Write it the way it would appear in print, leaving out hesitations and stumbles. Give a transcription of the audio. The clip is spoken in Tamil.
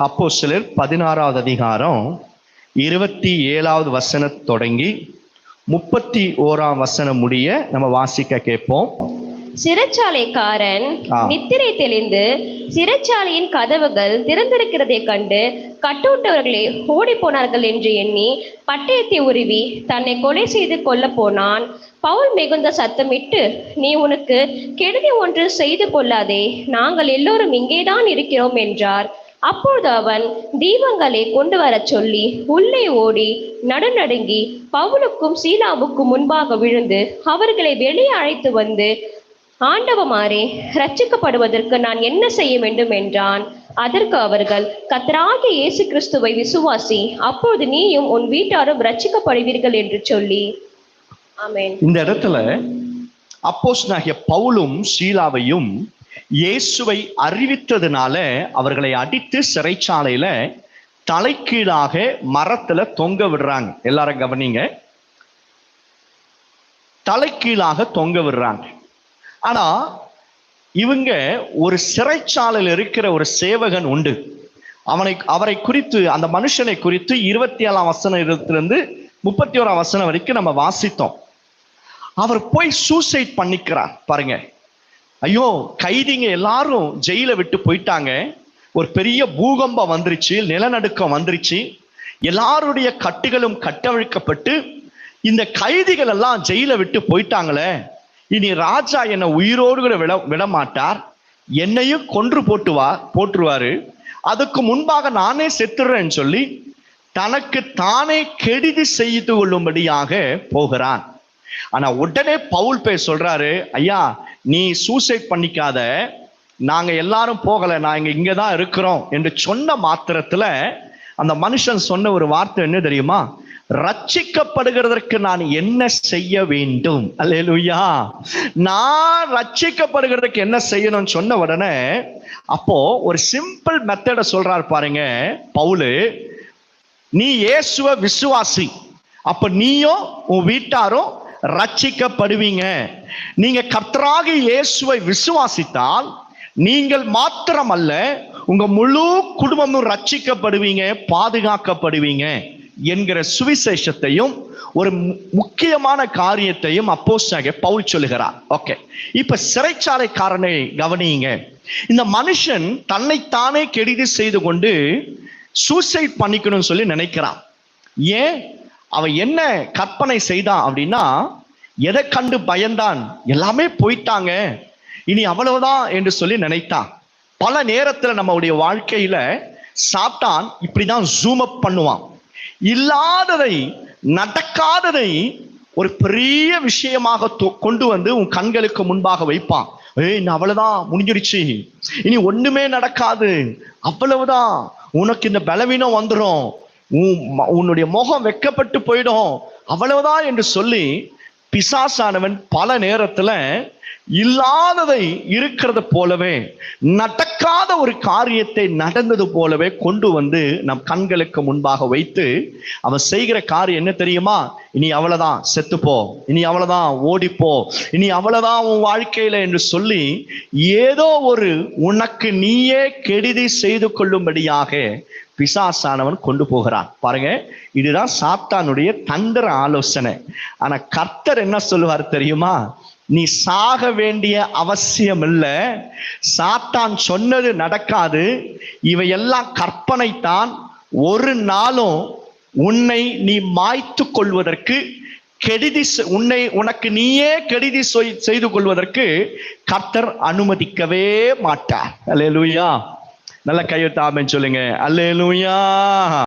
அப்போஸ்தலர் 16வது அதிகாரம் 27வது வசனம் தொடங்கி 31ஆம் வசனம் முடிய நம்ம வாசிக்க கேட்போம். சிறைச்சாலைக்காரன் நித்திரை தெளிந்து சிறைச்சாலையின் கதவுகள் திறந்திருக்கிறதை கண்டு கட்டுவிட்டவர்களே ஓடி போனார்கள் என்று எண்ணி பட்டயத்தை உருவி தன்னை கொலை செய்து கொள்ள போனான். பவுல் மிகுந்த சத்தமிட்டு, நீ உனக்கு கெடுதி ஒன்று செய்து கொள்ளாதே, நாங்கள் எல்லோரும் இங்கேதான் இருக்கிறோம் என்றார். அப்பொழுது அவன் தீபங்களை கொண்டு வர சொல்லி உள்ளே ஓடி நடுநடுங்கி பவுலுக்கும் சீலாவுக்கும் முன்பாக விழுந்து அவர்களை வெளியே அழைத்து வந்து, ஆண்டவமாரே, ரட்சிக்கப்படுவதற்கு நான் என்ன செய்ய வேண்டும் என்றான். அதற்கு அவர்கள், கர்த்தராகிய இயேசு கிறிஸ்துவை விசுவாசி, அப்பொழுது நீயும் உன் வீட்டாரும் ரட்சிக்கப்படுவீர்கள் என்று சொல்லி. ஆமென். இந்த இடத்துல அப்போஸ்தலனாகிய பவுலும் சீலாவையும் இயேசுவை அறிவித்ததுனால அவர்களை அடித்து சிறைச்சாலையில தலைக்கீழாக மரத்துல தொங்க விடுறாங்க. எல்லாரும் கவனிங்க, தலைக்கீழாக தொங்க விடுறாங்க. ஆனா இவங்க ஒரு சிறைச்சாலையில் இருக்கிற ஒரு சேவகன் உண்டு. அவரை குறித்து, அந்த மனுஷனை குறித்து 27ஆம் வசனத்திலிருந்து 31ஆம் வசனம் வரைக்கும் நம்ம வாசித்தோம். அவர் போய் சூசைட் பண்ணிக்கிறார். பாருங்க, ஐயோ, கைதிங்க எல்லாரும் ஜெயில விட்டு போயிட்டாங்க, ஒரு பெரிய பூகம்பம் வந்துருச்சு, நிலநடுக்கம் வந்துருச்சு, எல்லாருடைய கட்டுகளும் கட்டவிழ்க்கப்பட்டு இந்த கைதிகள் எல்லாம் ஜெயில விட்டு போயிட்டாங்களே, இனி ராஜா என்னை உயிரோடு கூட விட மாட்டார், என்னையும் கொன்று போட்டுருவாரு, அதுக்கு முன்பாக நானே செத்துறேன்னு சொல்லி தனக்கு தானே கெடுதி செய்து கொள்ளும்படியாக போகிறான். ஆனா உடனே பவுல் போய் சொல்றாரு, ஐயா, நீ சூசைட் பண்ணிக்காத, நாங்க எல்லாரும் போகல, நாங்க இங்கதான் இருக்கிறோம் என்று சொன்ன மாத்திரத்துல அந்த மனுஷன் சொன்ன ஒரு வார்த்தை என்ன தெரியுமா? ரட்சிக்கப்படுகிறதற்கு நான் என்ன செய்ய வேண்டும்? அல்லேலூயா. நான் ரட்சிக்கப்படுகிறதுக்கு என்ன செய்யணும்னு சொன்ன உடனே அப்போ ஒரு சிம்பிள் மெத்தட சொல்றாரு பாருங்க பவுலு. நீ இயேசுவை விசுவாசி, அப்ப நீயும் உன் வீட்டாரும் ரட்சிக்கப்படுவீங்க. நீங்க கர்த்தராகிய இயேசுவை விசுவாசித்தால் நீங்கள் மாத்திரமல்ல, உங்க முழு குடும்பமும் ரட்சிக்கப்படுவீங்க, பாதுகாக்கப்படுவீங்க என்கிற சுவிசேஷத்தையும் ஒரு முக்கியமான காரியத்தையும் அப்போஸ்தலனாகிய பவுல் சொல்லுகிறார். ஓகே, இப்ப சிறைச்சாலைக்காரனை கவனியுங்க. இந்த மனுஷன் தன்னைத்தானே கெடுதி செய்து கொண்டு சூசைட் பண்ணிக்கணும்னு சொல்லி நினைக்கிறான். ஏன்? அவன் என்ன கற்பனை செய்தான் அப்படின்னா, எதை கண்டு பயந்தான்? எல்லாமே போயிட்டாங்க, இனி அவ்வளவுதான் என்று சொல்லி நினைத்தான். பல நேரத்துல நம்மளுடைய வாழ்க்கையில சாத்தான் இப்படிதான் ஜூம் அப் பண்ணுவான். இல்லாததை, நடக்காததை ஒரு பெரிய விஷயமாக கொண்டு வந்து உன் கண்களுக்கு முன்பாக வைப்பான். அவ்வளவுதான், முடிஞ்சிருச்சு, இனி ஒண்ணுமே நடக்காது, அவ்வளவுதான், உனக்கு இந்த பலவீனம் வந்துடும், உன்னுடைய முகம் வெட்கப்பட்டு போயிடும், அவ்வளவுதான் என்று சொல்லி பிசாசானவன் பல நேரத்துல இல்லாததை இருக்கிறது போலவே, நடக்காத ஒரு காரியத்தை நடந்தது போலவே கொண்டு வந்து நம் கண்களுக்கு முன்பாக வைத்து அவன் செய்கிற காரியம் என்ன தெரியுமா? இனி அவ்வளவுதான், செத்துப்போ, இனி அவ்வளவுதான், ஓடிப்போ, இனி அவ்வளவுதான் உன் வாழ்க்கையில என்று சொல்லி ஏதோ ஒரு உனக்கு நீயே கெடுதி செய்து கொள்ளும்படியாக பிசாசானவன் கொண்டு போகிறான். பாருங்க, இதுதான் சாத்தானுடைய தந்திர ஆலோசனை. ஆனா கர்த்தர் என்ன சொல்லுவார் தெரியுமா? நீ சாக வேண்டிய அவசியம் இல்லை, சாத்தான் சொன்னது நடக்காது, இவையெல்லாம் கற்பனைத்தான், ஒரு நாளும் உன்னை நீ மாய்த்து கொள்வதற்கு, உனக்கு நீயே கெடுதி செய்து கொள்வதற்கு கர்த்தர் அனுமதிக்கவே மாட்டார். அல்லேலூயா. நல்ல கையெழுத்து ஆமென் சொல்லுங்க. அல்லேலூயா.